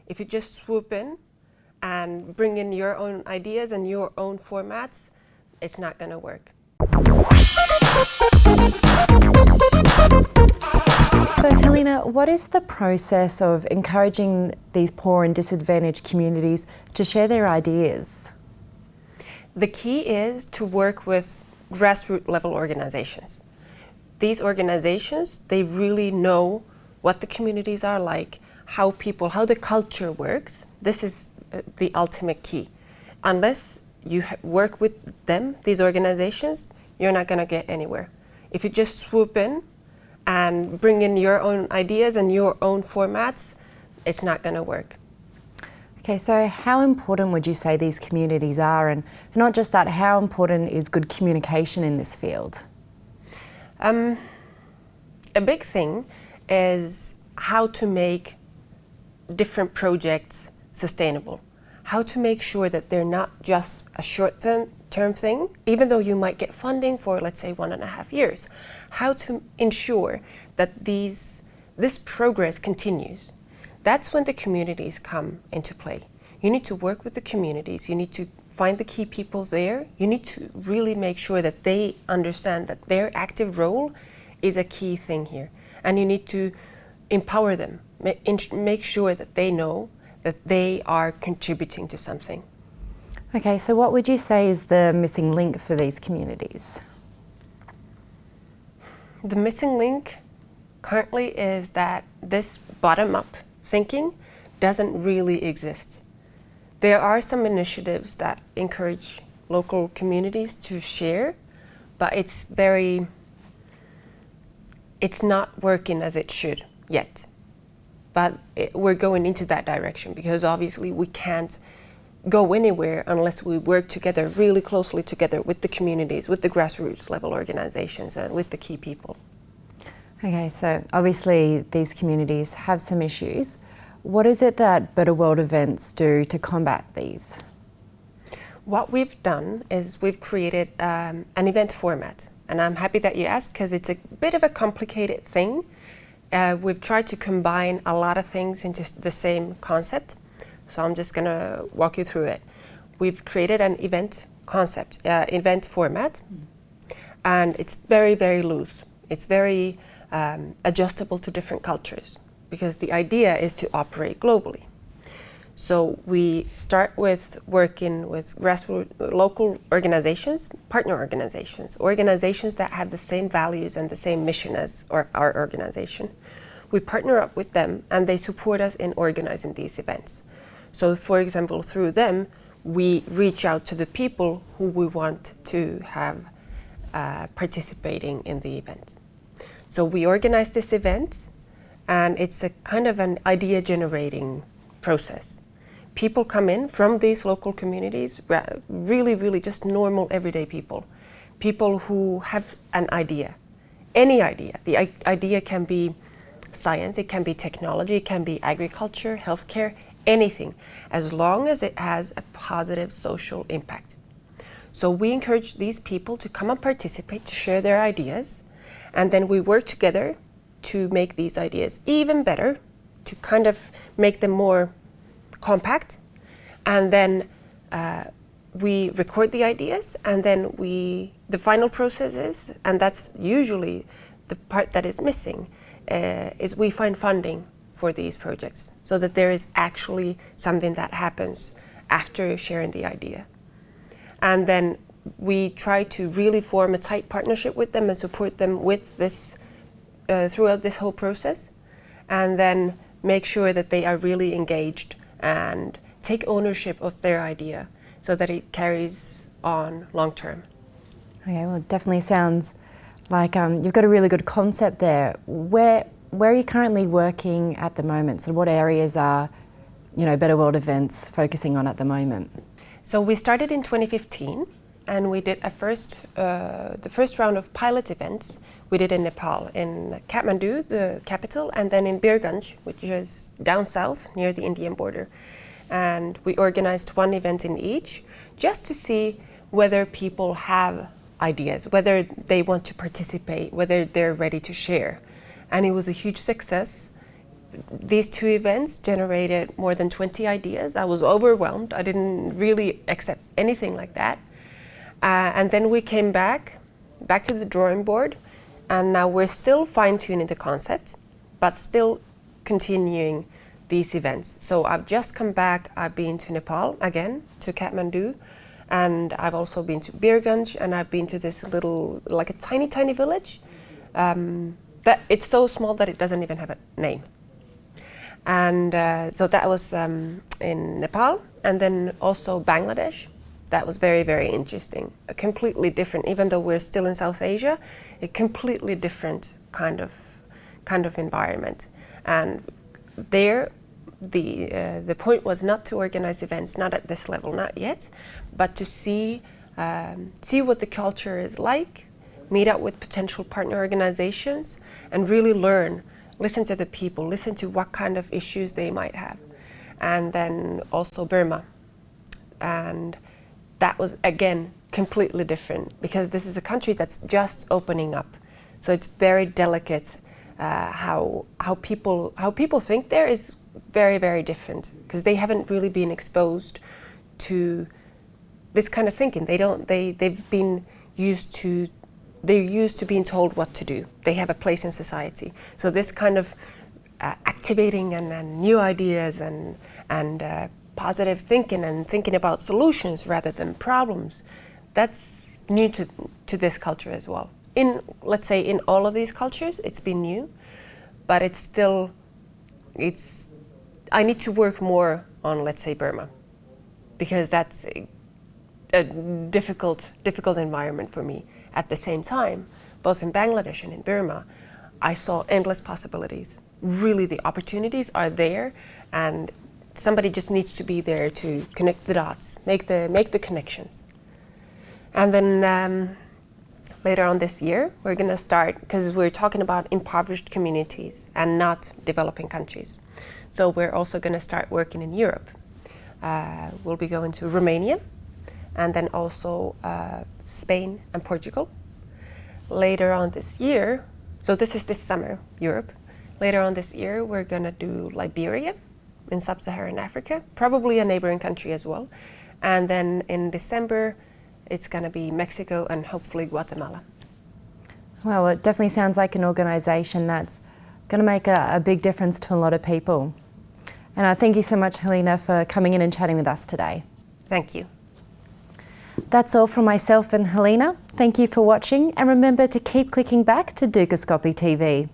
If you just swoop in and bring in your own ideas and your own formats, it's not going to work. So Helinä, what is the process of encouraging these poor and disadvantaged communities to share their ideas? The key is to work with grassroots level organizations. These organizations, they really know what the communities are like, how the culture works. This is the ultimate key. Unless you work with them, these organizations, you're not going to get anywhere. If you just swoop in and bring in your own ideas and your own formats, it's not going to work. Okay, so how important would you say these communities are? And not just that, how important is good communication in this field? A big thing is how to make different projects sustainable. How to make sure that they're not just a short-term thing, even though you might get funding for, let's say, 1.5 years. How to ensure that this progress continues. That's when the communities come into play. You need to work with the communities. You need to find the key people there. You need to really make sure that they understand that their active role is a key thing here. And you need to empower them, make sure that they know that they are contributing to something. Okay, so what would you say is the missing link for these communities? The missing link currently is that this bottom-up thinking doesn't really exist. There are some initiatives that encourage local communities to share, but it's not working as it should yet. But we're going into that direction because obviously we can't go anywhere unless we work together, really closely together with the communities, with the grassroots level organizations and with the key people. Okay, so obviously these communities have some issues. What is it that Better World events do to combat these? What we've done is we've created an event format. And I'm happy that you asked because it's a bit of a complicated thing. We've tried to combine a lot of things into the same concept. So I'm just going to walk you through it. We've created an event concept, event format, and it's very, very loose. It's very adjustable to different cultures because the idea is to operate globally. So we start with working with grassroots local organizations, partner organizations that have the same values and the same mission as our organization. We partner up with them and they support us in organizing these events. So for example, through them, we reach out to the people who we want to have participating in the event. So we organize this event and it's a kind of an idea generating process. People come in from these local communities, really, really just normal everyday people. People who have an idea, any idea. The idea can be science, it can be technology, it can be agriculture, healthcare, anything, as long as it has a positive social impact. So we encourage these people to come and participate, to share their ideas, and then we work together to make these ideas even better, to kind of make them more compact, and then we record the ideas, and then the final process is, and that's usually the part that is missing, is we find funding for these projects so that there is actually something that happens after sharing the idea. And then we try to really form a tight partnership with them and support them with this throughout this whole process, and then make sure that they are really engaged and take ownership of their idea so that it carries on long term. Okay, well, it definitely sounds like you've got a really good concept there. Where are you currently working at the moment? So what areas are, Better World events focusing on at the moment? So we started in 2015 and we did the first round of pilot events we did in Nepal, in Kathmandu, the capital, and then in Birganj, which is down south near the Indian border. And we organized one event in each just to see whether people have ideas, whether they want to participate, whether they're ready to share. And it was a huge success. these two events generated more than 20 ideas. I was overwhelmed. I didn't really accept anything like that. And then we came back to the drawing board, and now we're still fine-tuning the concept, but still continuing these events. So I've just come back. I've been to Nepal again, to Kathmandu, and I've also been to Birganj, and I've been to this little, like a tiny village. That it's so small that it doesn't even have a name. And so that was in Nepal, and then also Bangladesh. That was very interesting. A completely different, even though we're still in South Asia, a completely different kind of environment. And there, the point was not to organize events, not at this level, not yet, but to see what the culture is like, meet up with potential partner organizations, and really learn, listen to the people, listen to what kind of issues they might have. And then also Burma. And that was, again, completely different, because this is a country that's just opening up. So it's very delicate. How people think there is very different, because they haven't really been exposed to this kind of thinking. They've been used to, they're used to being told what to do. They have a place in society. So this kind of activating and new ideas and positive thinking and thinking about solutions rather than problems, that's new to this culture as well. Let's say in all of these cultures, it's been new, but it's still, I need to work more on, let's say, Burma, because that's a difficult environment for me. At the same time, both in Bangladesh and in Burma, I saw endless possibilities. Really, the opportunities are there, and somebody just needs to be there to connect the dots, make the connections. And then later on this year, we're going to start, because we're talking about impoverished communities and not developing countries. So we're also going to start working in Europe. We'll be going to Romania, and then also Spain and Portugal. Later on this year, so this is this summer, Europe. Later on this year, we're going to do Liberia in Sub-Saharan Africa, probably a neighboring country as well. And then in December, it's going to be Mexico and hopefully Guatemala. Well, it definitely sounds like an organisation that's going to make a big difference to a lot of people. And I thank you so much, Helinä, for coming in and chatting with us today. Thank you. That's all from myself and Helinä. Thank you for watching, and remember to keep clicking back to Duukoscopy TV.